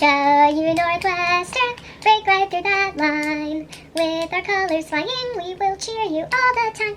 Go you Northwestern, break right through that line. With our colors flying, we will cheer you all the time.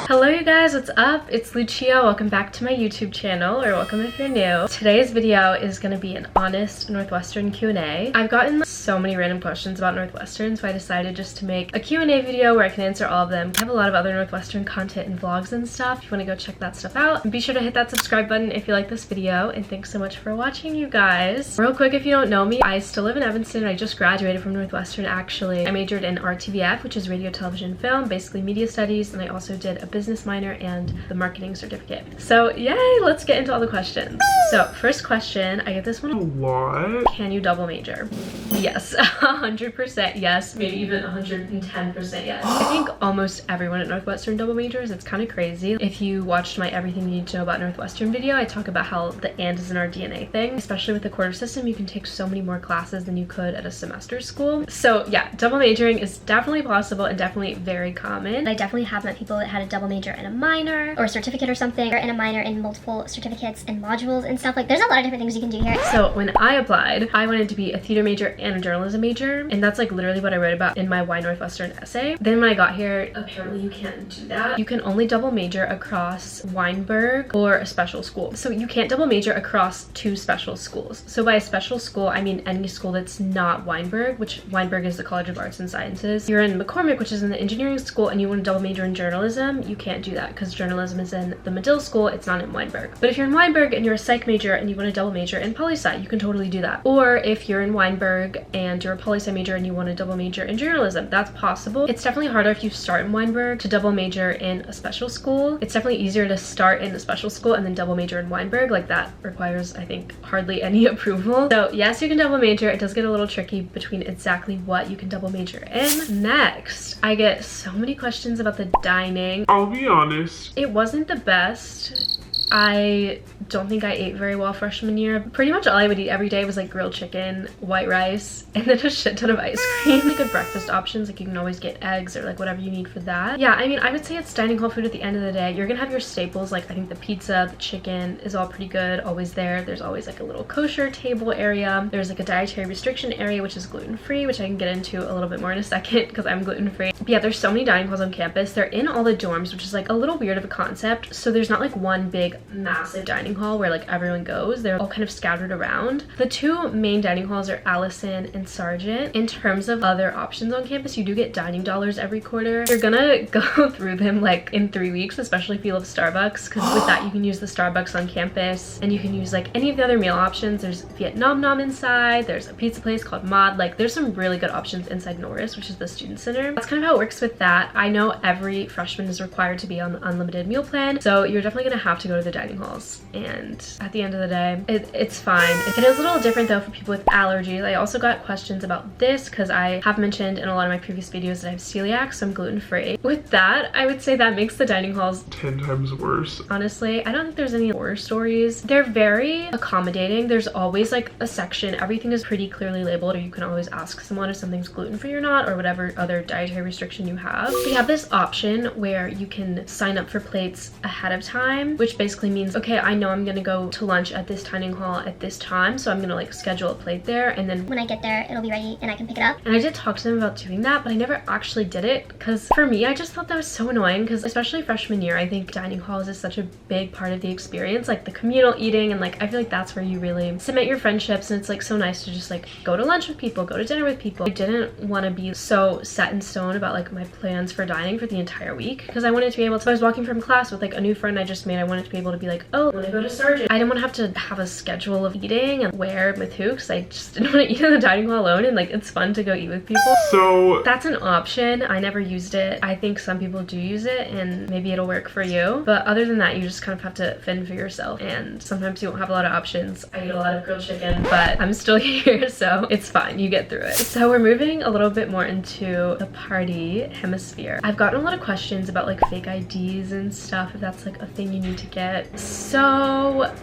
Hello you guys, what's up? It's Lucia. Welcome back to my YouTube channel, or welcome if you're new. Today's video is going to be an honest Northwestern Q&A. I've gotten so many random questions about Northwestern, so I decided just to make a Q&A video where I can answer all of them. I have a lot of other Northwestern content and vlogs and stuff. If you want to go check that stuff out, and be sure to hit that subscribe button if you like this video, and thanks so much for watching, you guys. Real quick, if you don't know me, I still live in Evanston. I just graduated from Northwestern actually. I majored in RTVF, which is radio, television, film, basically media studies, and I also did a business minor and the marketing certificate. So yay, let's get into all the questions. So first question, I get this one a lot. Can you double major? Yes, 100% yes, maybe even 110% yes. I think almost everyone at Northwestern double majors. It's kind of crazy. If you watched my everything you need to know about Northwestern video, I talk about how the and is in our DNA thing. Especially with the quarter system, you can take so many more classes than you could at a semester school. So yeah, double majoring is definitely possible and definitely very common. I definitely have met people that had a double major in a minor or a certificate or something, or in a minor in multiple certificates and modules and stuff. Like, there's a lot of different things you can do here. So when I applied, I wanted to be a theater major and a journalism major, and that's like literally what I wrote about in my Why Northwestern essay. Then when I got here, apparently you can't do that. You can only double major across Weinberg or a special school. So you can't double major across two special schools. So by a special school, I mean any school that's not Weinberg, which Weinberg is the College of Arts and Sciences. You're in McCormick, which is in the engineering school, and you want to double major in journalism, you can't do that because journalism is in the Medill school, it's not in Weinberg. But if you're in Weinberg and you're a psych major and you want to double major in poli-sci, you can totally do that. Or if you're in Weinberg and you're a poli-sci major and you want to double major in journalism, that's possible. It's definitely harder if you start in Weinberg to double major in a special school. It's definitely easier to start in a special school and then double major in Weinberg. Like, that requires, I think, hardly any approval. So yes, you can double major. It does get a little tricky between exactly what you can double major in. Next, I get so many questions about the dining. I'll be honest, it wasn't the best. I don't think I ate very well freshman year. Pretty much all I would eat every day was like grilled chicken, white rice, and then a shit ton of ice cream. Like, good breakfast options, like you can always get eggs or like whatever you need for that. Yeah, I mean, I would say it's dining hall food at the end of the day. You're gonna have your staples, like I think the pizza, the chicken is all pretty good, always there. There's always like a little kosher table area. There's like a dietary restriction area, which is gluten-free, which I can get into a little bit more in a second because I'm gluten-free. But yeah, there's so many dining halls on campus. They're in all the dorms, which is like a little weird of a concept. So there's not like one big massive dining hall where like everyone goes. They're all kind of scattered around. The two main dining halls are Allison and Sargent. In terms of other options on campus, you do get dining dollars every quarter. You're gonna go through them like in 3 weeks, especially if you love Starbucks, because with that you can use the Starbucks on campus and you can use like any of the other meal options. There's Vietnam Nom inside, there's a pizza place called Mod. Like, there's some really good options inside Norris, which is the student center. That's kind of how it works with that. I know every freshman is required to be on the unlimited meal plan, so you're definitely gonna have to go to the dining halls. And at the end of the day, it's fine. It is a little different though for people with allergies. I also got questions about this because I have mentioned in a lot of my previous videos that I have celiac, so I'm gluten-free. With that, I would say that makes the dining halls 10 times worse. Honestly, I don't think there's any horror stories. They're very accommodating. There's always like a section. Everything is pretty clearly labeled, or you can always ask someone if something's gluten-free or not, or whatever other dietary restriction you have. We have this option where you can sign up for plates ahead of time, which basically means, okay, I know I'm gonna go to lunch at this dining hall at this time, so I'm gonna like schedule a plate there, and then when I get there, it'll be ready and I can pick it up. And I did talk to them about doing that, but I never actually did it because for me, I just thought that was so annoying, because especially freshman year, I think dining halls is such a big part of the experience, like the communal eating, and like I feel like that's where you really cement your friendships, and it's like so nice to just like go to lunch with people, go to dinner with people. I didn't want to be so set in stone about like my plans for dining for the entire week, because I wanted to be able to, if I was walking from class with like a new friend I just made, I wanted to be able to be like, oh, I want to go to Sargent. I didn't want to have a schedule of eating and where with who, because I just didn't want to eat in the dining hall alone, and like it's fun to go eat with people. So that's an option. I never used it. I think some people do use it and maybe it'll work for you, but other than that, you just kind of have to fend for yourself, and sometimes you won't have a lot of options. I eat a lot of grilled chicken, but I'm still here, so it's fine. You get through it. So we're moving a little bit more into the party hemisphere. I've gotten a lot of questions about like fake IDs and stuff, if that's like a thing you need to get. So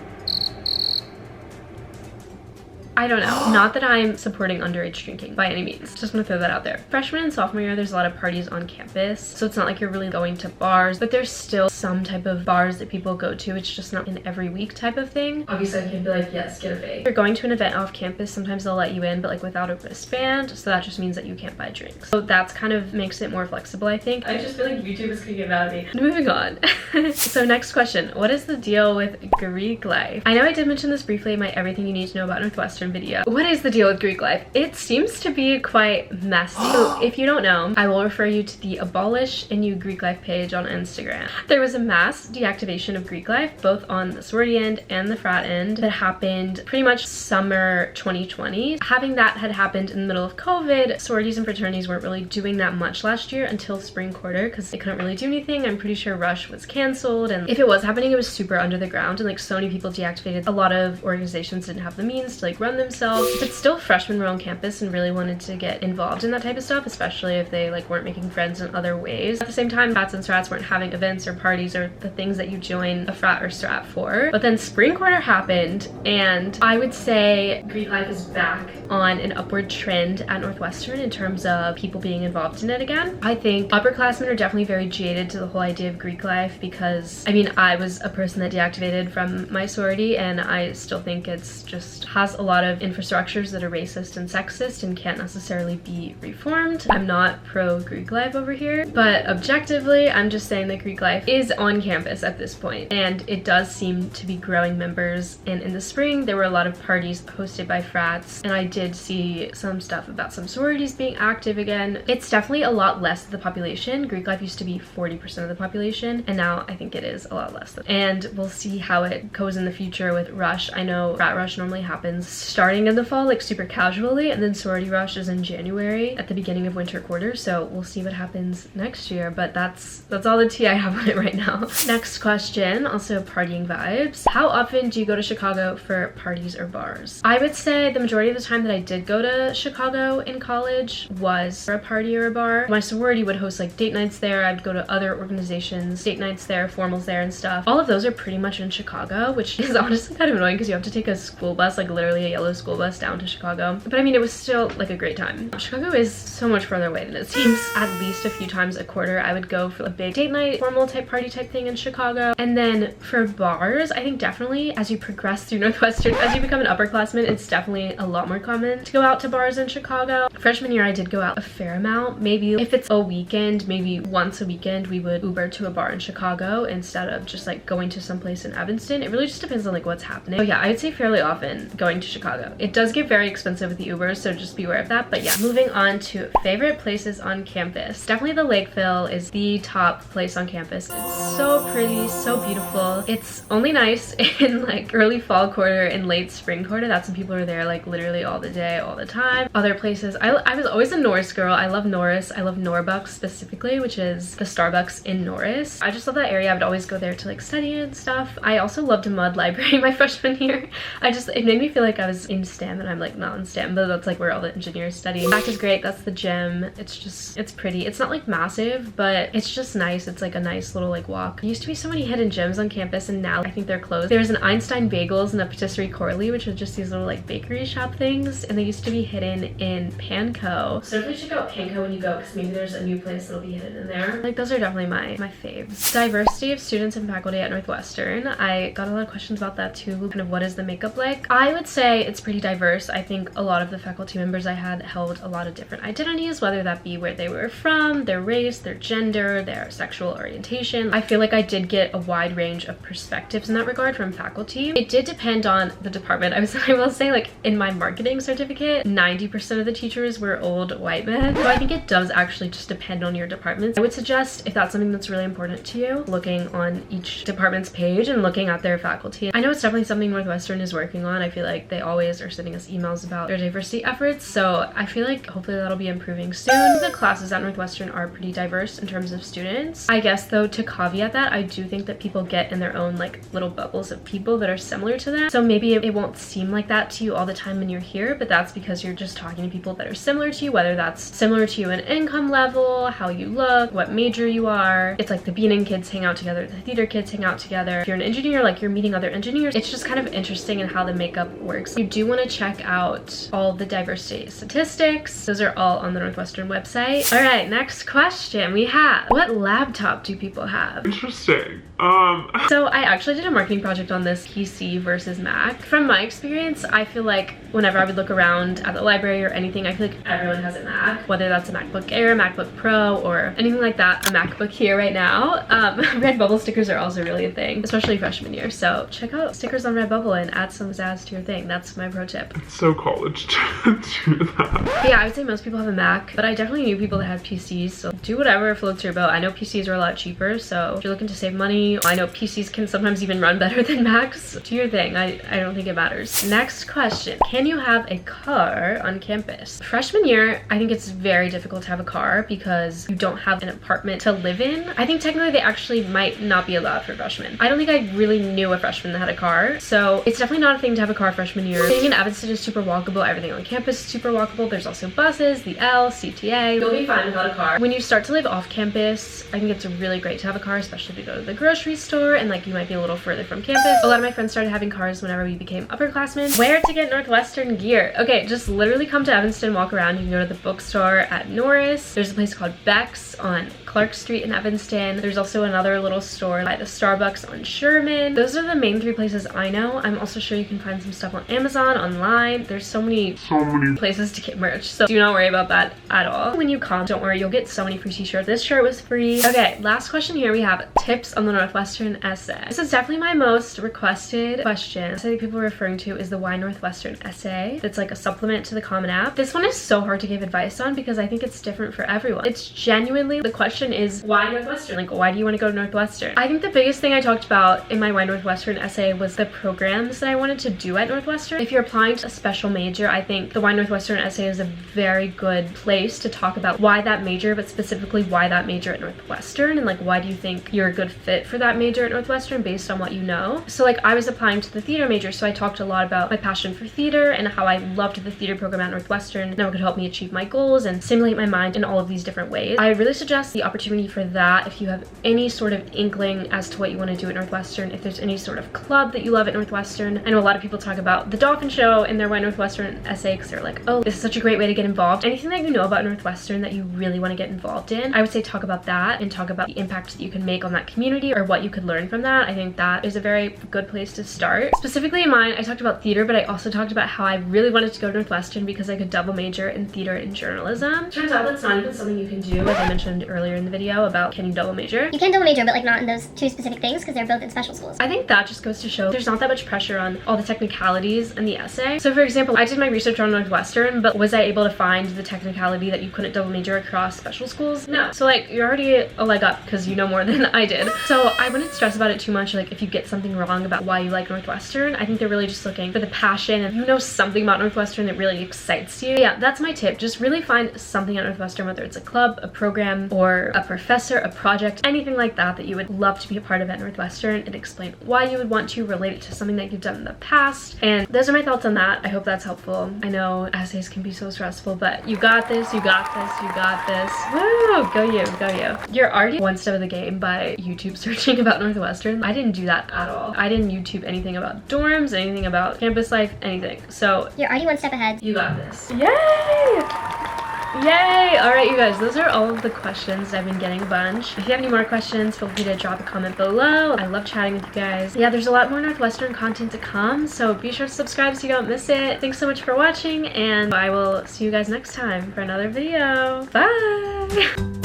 I don't know. Not that I'm supporting underage drinking by any means. Just want to throw that out there. Freshman and sophomore year, there's a lot of parties on campus, so it's not like you're really going to bars, but there's still some type of bars that people go to. It's just not an every week type of thing. Obviously I can't be like, yes, get a vape. If you're going to an event off campus, sometimes they'll let you in, but like without a wristband, so that just means that you can't buy drinks. So that's kind of makes it more flexible, I think. I just feel like YouTube is gonna get mad at me. Moving on. So next question, what is the deal with Greek life? I know I did mention this briefly in my everything you need to know about Northwestern video. What is the deal with Greek life? It seems to be quite messy. So if you don't know, I will refer you to the Abolish a New Greek Life page on Instagram. There was a mass deactivation of Greek life, both on the sorority end and the frat end, that happened pretty much summer 2020. Having that had happened in the middle of COVID, sororities and fraternities weren't really doing that much last year until spring quarter because they couldn't really do anything. I'm pretty sure Rush was canceled, and if it was happening, it was super under the ground, and like so many people deactivated. A lot of organizations didn't have the means to like run themselves, but still freshmen were on campus and really wanted to get involved in that type of stuff, especially if they like weren't making friends in other ways. At the same time, frats and strats weren't having events or parties or the things that you join a frat or strat for. But then spring quarter happened, and I would say Greek life is back on an upward trend at Northwestern in terms of people being involved in it again. I think upperclassmen are definitely very jaded to the whole idea of Greek life because, I mean, I was a person that deactivated from my sorority, and I still think it's just has a lot of infrastructures that are racist and sexist and can't necessarily be reformed. I'm not pro Greek life over here, but objectively, I'm just saying that Greek life is on campus at this point, and it does seem to be growing members. And in the spring, there were a lot of parties hosted by frats, and I did see some stuff about some sororities being active again. It's definitely a lot less of the population. Greek life used to be 40% of the population, and now I think it is a lot less. And we'll see how it goes in the future with Rush. I know frat Rush normally happens starting in the fall, like super casually, and then sorority Rush is in January at the beginning of winter quarter, so we'll see what happens next year, but that's all the tea I have on it right now. Next question, also partying vibes. How often do you go to Chicago for parties or bars? I would say the majority of the time that I did go to Chicago in college was for a party or a bar. My sorority would host like date nights there. I'd go to other organizations, date nights there, formals there and stuff. All of those are pretty much in Chicago, which is honestly kind of annoying because you have to take a school bus, like literally a yellow school bus down to Chicago. But I mean, it was still like a great time. Chicago is so much further away than it seems. At least a few times a quarter, I would go for a big date night, formal type party type thing in Chicago. And then for bars, I think definitely as you progress through Northwestern, as you become an upperclassman, it's definitely a lot more common to go out to bars in Chicago. Freshman year, I did go out a fair amount. Maybe if it's a weekend, maybe once a weekend, we would Uber to a bar in Chicago instead of just like going to some place in Evanston. It really just depends on like what's happening. So yeah, I'd say fairly often going to Chicago. It does get very expensive with the Ubers, so just be aware of that. But yeah, moving on to favorite places on campus. Definitely the Lakeville is the top place on campus. It's so pretty, so beautiful. It's only nice in like early fall quarter and late spring quarter. That's when people are there like literally all the day, all the time. Other places, I was always a Norris girl. I love Norris. I love Norbucks specifically, which is the Starbucks in Norris. I just love that area. I would always go there to like study and stuff. I also loved a mud library my freshman year. It made me feel like I was in STEM, and I'm like not in STEM, but that's like where all the engineers study. Back is great. That's the gym. It's pretty. It's not like massive, but it's just nice. It's like a nice little like walk. There used to be so many hidden gyms on campus, and now I think they're closed. There's an Einstein Bagels and a Patisserie Corley, which are just these little like bakery shop things, and they used to be hidden in Panko. So definitely check out Panko when you go, because maybe there's a new place that'll be hidden in there. Like those are definitely my faves. Diversity of students and faculty at Northwestern. I got a lot of questions about that too. Kind of what is the makeup like? I would say it's pretty diverse. I think a lot of the faculty members I had held a lot of different identities, whether that be where they were from, their race, their gender, their sexual orientation. I feel like I did get a wide range of perspectives in that regard from faculty. It did depend on the department. I will say, like in my marketing certificate, 90% of the teachers were old white men. So I think it does actually just depend on your department. I would suggest, if that's something that's really important to you, looking on each department's page and looking at their faculty. I know it's definitely something Northwestern is working on. I feel like they always are sending us emails about their diversity efforts, so I feel like hopefully that'll be improving soon. The classes at Northwestern are pretty diverse in terms of students. I guess though, to caveat that, I do think that people get in their own like little bubbles of people that are similar to them. So maybe it won't seem like that to you all the time when you're here, but that's because you're just talking to people that are similar to you, whether that's similar to you in income level, how you look, what major you are. It's like the Beaning kids hang out together, the theater kids hang out together. If you're an engineer, like you're meeting other engineers. It's just kind of interesting in how the makeup works. You do want to check out all the diversity statistics. Those are all on the Northwestern website. All right, next question we have, what laptop do people have? Interesting. So I actually did a marketing project on this, PC versus Mac. From my experience, I feel like whenever I would look around at the library or anything, I feel like everyone has a Mac, whether that's a MacBook Air, MacBook Pro, or anything like that. A MacBook here right now. Redbubble stickers are also really a thing, especially freshman year. So check out stickers on Redbubble and add some zazz to your thing. That's my pro tip. It's so college to do that. But yeah, I would say most people have a Mac, but I definitely knew people that had PCs, so do whatever floats your boat. I know PCs are a lot cheaper, so if you're looking to save money, I know PCs can sometimes even run better than Macs. Do your thing. I don't think it matters. Next question. Can you have a car on campus? Freshman year, I think it's very difficult to have a car because you don't have an apartment to live in. I think technically they actually might not be allowed for freshmen. I don't think I really knew a freshman that had a car, so it's definitely not a thing to have a car freshman year. Staying in Evanston is super walkable. Everything on campus is super walkable. There's also buses, the L, CTA. You'll be fine without a car. When you start to live off campus, I think it's really great to have a car, especially to go to the grocery store and like you might be a little further from campus. A lot of my friends started having cars whenever we became upperclassmen. Where to get Northwestern gear? Okay, just literally come to Evanston, walk around. You can go to the bookstore at Norris. There's a place called Beck's on Clark Street in Evanston. There's also another little store by the Starbucks on Sherman. Those are the main 3 places I know. I'm also sure you can find some stuff on Amazon, online. There's so many places to get merch, so do not worry about that at all. When you come, don't worry, you'll get so many free t-shirts. This shirt was free. Okay, last question here. We have tips on the Northwestern essay. This is definitely my most requested question. I think people are referring to is the Why Northwestern essay. That's like a supplement to the Common App. This one is so hard to give advice on because I think it's different for everyone. It's genuinely, the question is why Northwestern? Like, why do you want to go to Northwestern? I think the biggest thing I talked about in my Why Northwestern essay was the programs that I wanted to do at Northwestern. If you're applying to a special major, I think the Why Northwestern essay is a very good place to talk about why that major, but specifically why that major at Northwestern, and like why do you think you're a good fit for that major at Northwestern based on what you know. So like I was applying to the theater major, so I talked a lot about my passion for theater and how I loved the theater program at Northwestern and how it could help me achieve my goals and stimulate my mind in all of these different ways. I really suggest the opportunity for that if you have any sort of inkling as to what you want to do at Northwestern, if there's any sort of club that you love at Northwestern. I know a lot of people talk about the Dolphin Show in their Why Northwestern essay because they're like, oh, this is such a great way to get involved. Anything that you know about Northwestern that you really want to get involved in, I would say talk about that and talk about the impact that you can make on that community or what you could learn from that. I think that is a very good place to start. Specifically in mine, I talked about theater, but I also talked about how I really wanted to go to Northwestern because I could double major in theater and journalism. Turns out that's not even something you can do, as I mentioned earlier in the video about can you double major. You can double major, but like not in those 2 specific things because they're both in special schools. I think that just goes to show there's not that much pressure on all the technicalities in the essay. So for example, I did my research on Northwestern, but was I able to find the technicality that you couldn't double major across special schools? No. So like you're already a leg up because you know more than I did. So I wouldn't stress about it too much. Like if you get something wrong about why you like Northwestern, I think they're really just looking for the passion and you know something about Northwestern that really excites you. Yeah, that's my tip. Just really find something at Northwestern, whether it's a club, a program, or a professor, a project, anything like that that you would love to be a part of at Northwestern, and explain why you would want to relate it to something that you've done in the past. And those are my thoughts on that. I hope that's helpful. I know essays can be so stressful, but you got this, you got this, you got this. Woo! Go you, go you. You're already one step of the game by YouTube searching about Northwestern. I didn't do that at all. I didn't YouTube anything about dorms, anything about campus life, anything. So You're already one step ahead. you got this. Yay! Yay! Alright you guys, those are all of the questions. I've been getting a bunch. If you have any more questions, feel free to drop a comment below. I love chatting with you guys. Yeah, there's a lot more Northwestern content to come, so be sure to subscribe so you don't miss it. Thanks so much for watching, and I will see you guys next time for another video. Bye!